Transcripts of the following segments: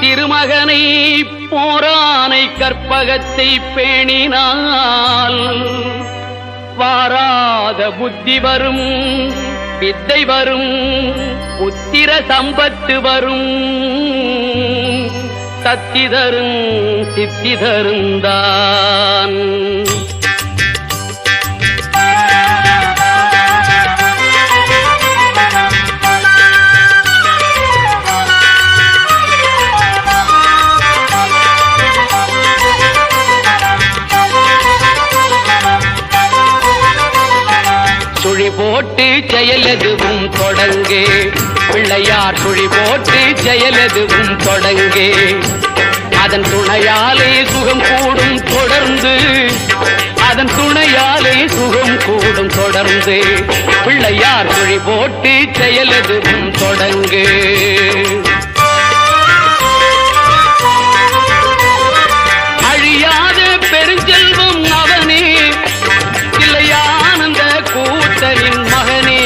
திருமகனை போரானை கற்பகத்தை பேணினால் வாராத புத்தி வரும், வித்தை வரும், புத்திர சம்பத்து வரும், சத்தி தரும் சித்தி தருந்தான். சுழி போட்டு செயலதுவும் தொடங்கு, பிள்ளையார் சுழி போட்டு செயலதுவும் தொடங்கு. அதன் துணையாலே சுகம் கூடும் தொடர்ந்து, அதன் துணையாலே சுகம் கூடும் தொடர்ந்து. பிள்ளையார் சுழி போட்டு செயலதுவும் தொடங்கு. அழியாத பெருஞ்செல்வம் அவனே, இல்லையானந்த கூத்தனின் மகனே,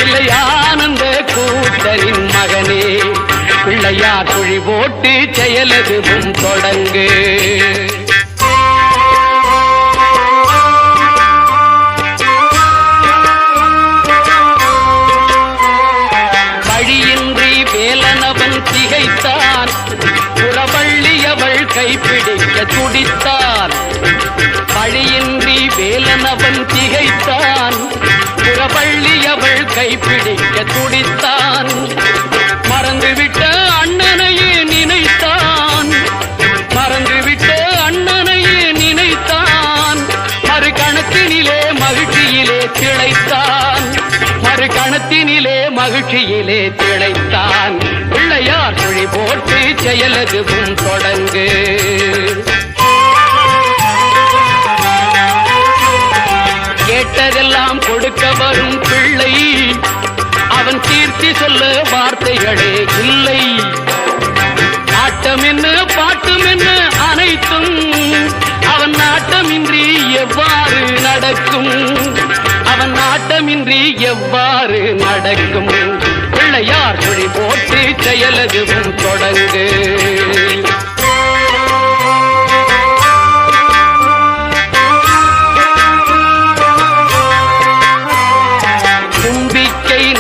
இல்லையானந்த கூத்தனின் மகனே. பிள்ளையார் சுழி போட்டு செயலதுவும் தொடங்கு. வழியின்றி வேலனவன் திகைத்தான், புறவள்ளியவள் கைப்பிடிக்க துடித்தான். வழியின்றி வேலனவன் திகைத்தான், புறவள்ளியவள் கைப்பிடிக்க துடித்தான். மறந்துவிட்ட அண்ணனையே நினைத்தான், மறந்துவிட்ட அண்ணனையே நினைத்தான். மறு கணத்தினிலே மகிழ்ச்சியிலே திளைத்தான், மறு கணத்தினிலே மகிழ்ச்சியிலே திளைத்தான். பிள்ளையார் சுழி போட்டு செயலதுவும் தொடங்கு. கேட்டதெல்லாம் கொடுக்க வரும் பிள்ளை, அவன் கீர்த்தி சொல்ல வார்த்தைகளே இல்லை. ஆட்டம் என்ன பாட்டம் என்ன அனைத்தும் அவன் நாட்டமின்றி எவ்வாறு நடக்கும், அவன் நாட்டமின்றி எவ்வாறு நடக்கும். பிள்ளையார் சுழி போட்டு செயலதுவும் தொடங்கு.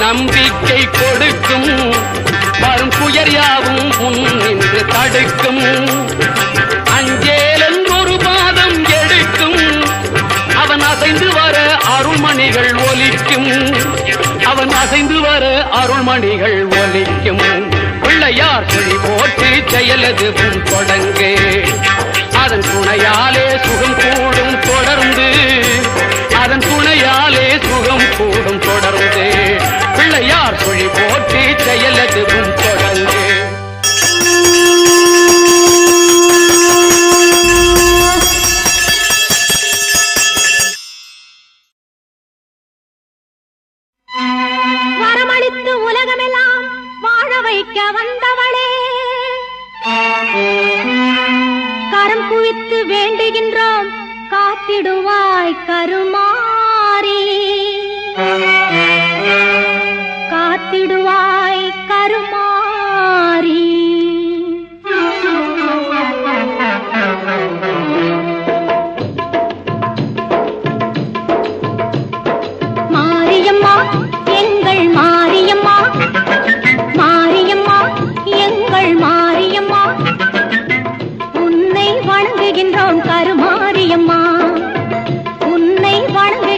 நம்பிக்கை கொடுக்கும், வரும் புயர் யாவும் முன் நின்று தடுக்கும். அஞ்சேலன் ஒரு பாதம் எடுக்கும், அவன் அசைந்து வர அருள்மணிகள் ஒலிக்கும், அவன் அசைந்து வர அருள்மணிகள் ஒலிக்கும். பிள்ளையார் சுழி போட்டு செயலதுவும் தொடங்கு. அதன் துணையாலே சுகம் கூடும் தொடர்ந்து, அதன் துணையாலே சுகம் கூடும் தொடர்ந்து. பிள்ளையார் சுழி போட்டு செயலதுவும் தொடங்கு. வரமளித்து உலகமெல்லாம் வாழ வைக்க வந்தவளே, கரம் குவித்து வேண்டுகின்றோம் காத்திடுவாய் கருமாரி, காத்திடுவாய் கருமாரி. மாரியம்மா எங்கள் மாரியம்மா, மாரியம்மா எங்கள் மாரியம்மா, உன்னை வணங்குகின்றோம் கருமாரியம்மா, உன்னை வணங்கு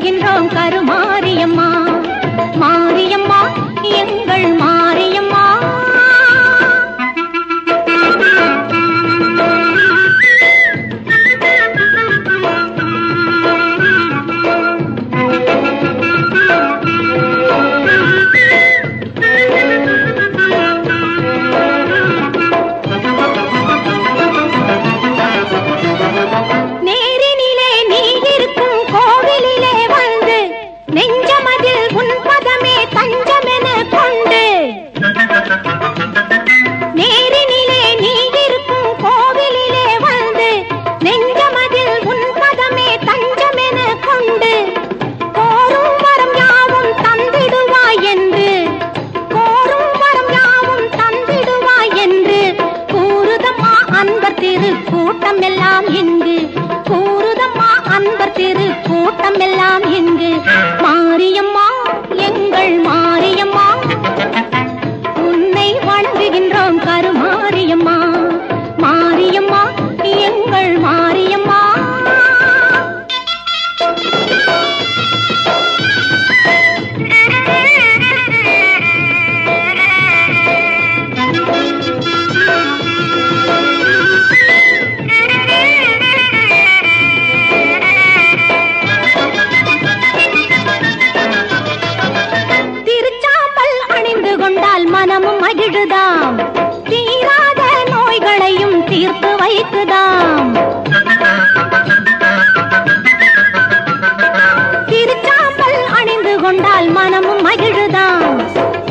கொண்டால் மனமும் மகிழுதாம்,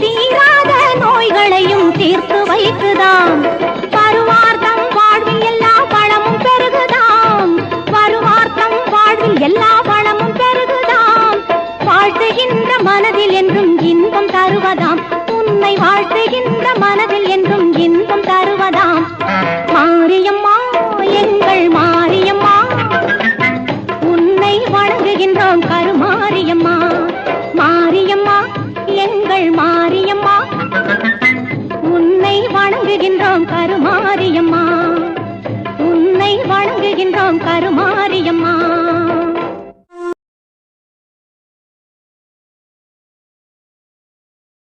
தீராத நோய்களையும் தீர்த்து வைக்குதாம். வருவார்த்தம் வாழ்வில் எல்லா வளமும் பெருகுதாம், வருவார்த்தம் வாழ்வில் எல்லா வளமும் பெருகுதாம். வாழ்த்துகின்ற மனதில் என்றும் இன்பம் தருவதாம், உன்னை வாழ்த்துகின்ற மனதில் என்றும் இன்பம் தருவதாம். மாரியம்மா எங்கள் மாரியம்மா, உன்னை வணங்குகின்றோம் கருமாரியம்மா. மாரியம்மா எங்கள் மாரியம்மா, உன்னை வணங்குகின்றோம் கருமாரியம்மா, உன்னை வணங்குகின்றோம் கருமாரியம்மா.